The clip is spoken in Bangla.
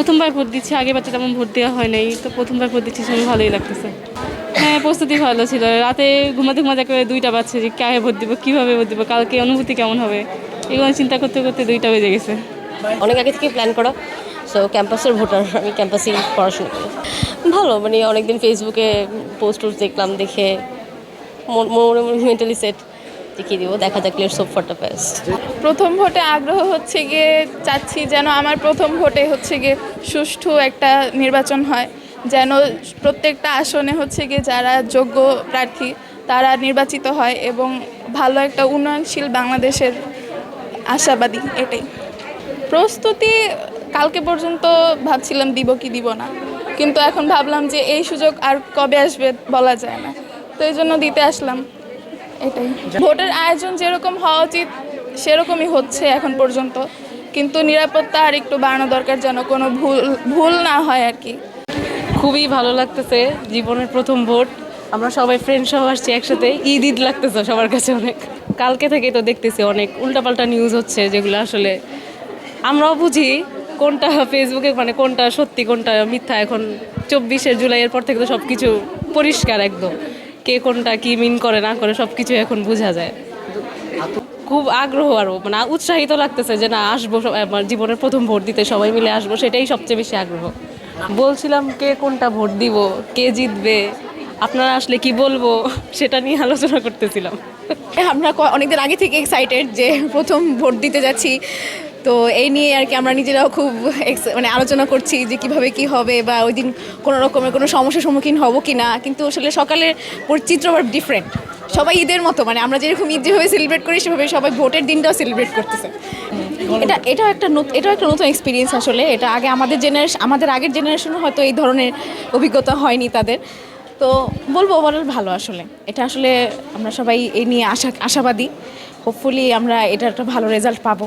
প্রথমবার ভোট দিচ্ছি, আগেবার তো তেমন ভোট দেওয়া হয় নাই, তো প্রথমবার ভোট দিচ্ছি, শুনে ভালোই লাগতেছে। হ্যাঁ, প্রস্তুতি ভালো ছিল। রাতে ঘুমাতে ঘুমাতে একেবারে 2টা বাজছে যে কাকে ভোট দিব, কীভাবে ভোট দিব, কালকে অনুভূতি কেমন হবে, এগুলো চিন্তা করতে করতে 2টা বেজে গেছে। অনেক আগে থেকে প্ল্যান করা। সো ক্যাম্পাসের ভোটার, আমি ক্যাম্পাসেই পড়াশোনা করি। ভালো, মানে অনেকদিন ফেসবুকে পোস্ট দেখলাম, দেখে মেন্টালি সেট দেখিয়ে দিব, দেখা যাক let's hope for the best. প্রথম ভোটে আগ্রহ হচ্ছে গিয়ে চাচ্ছি যেন আমার প্রথম ভোটে হচ্ছে গিয়ে সুষ্ঠু একটা নির্বাচন হয়, যেন প্রত্যেকটা আসনে হচ্ছে গিয়ে যারা যোগ্য প্রার্থী তারা নির্বাচিত হয় এবং ভালো একটা উন্নয়নশীল বাংলাদেশের আশাবাদী এটাই। প্রস্তুতি কালকে পর্যন্ত ভাবছিলাম দিব কি দিব না, কিন্তু এখন ভাবলাম যে এই সুযোগ আর কবে আসবে বলা যায় না, তো এই জন্য দিতে আসলাম। এটাই, ভোটের আয়োজন যেরকম হওয়া উচিত সেরকমই হচ্ছে এখন পর্যন্ত, কিন্তু নিরাপত্তা আর একটু বাড়ানো দরকার, যেন কোনো ভুল না হয় আর কি। খুবই ভালো লাগতেছে, জীবনের প্রথম ভোট, আমরা সবাই ফ্রেন্ড সহ আসছি একসাথে, ঈদ লাগতেছে সবার কাছে অনেক। কালকে থেকেই তো দেখতেছি অনেক উল্টাপাল্টা নিউজ হচ্ছে, যেগুলো আসলে আমরাও বুঝি কোনটা ফেসবুকে, মানে কোনটা সত্যি কোনটা মিথ্যা। এখন 24শে জুলাইয়ের পর থেকে তো সব কিছু পরিষ্কার একদম, কে কোনটা কি মিন করে না করে সব কিছু এখন বোঝা যায়। খুব আগ্রহ আরও, মানে উৎসাহিত লাগতেছে যে না আসবো, আমার জীবনের প্রথম ভোট দিতে সবাই মিলে আসবো, সেটাই সবচেয়ে বেশি আগ্রহ। বলছিলাম কে কোনটা ভোট দিব, কে জিতবে, আপনারা আসলে কি বলবো, সেটা নিয়ে আলোচনা করতেছিলাম। আমরা অনেকদিন আগে থেকে এক্সাইটেড যে প্রথম ভোট দিতে যাচ্ছি, তো এই নিয়ে আর কি আমরা নিজেরাও খুব মানে আলোচনা করছি যে কিভাবে কি হবে, বা ওই দিন কোনো রকমের কোনো সমস্যার সম্মুখীন হব কি না। কিন্তু আসলে সকালের চিত্র আবার ডিফারেন্ট, সবাই ঈদের মতো, মানে আমরা যেরকম ঈদ যেভাবে সেলিব্রেট করি সেভাবে সবাই ভোটের দিনটাও সেলিব্রেট করতেছে। এটাও একটা নতুন এক্সপিরিয়েন্স আসলে। এটা আগে আমাদের আগের জেনারেশনে হয়তো এই ধরনের অভিজ্ঞতা হয়নি তাদের, তো বলবো ওভারঅল ভালো আসলে। এটা আসলে আমরা সবাই এই নিয়ে আশাবাদী, হোপফুলি আমরা এটা একটা ভালো রেজাল্ট পাবো।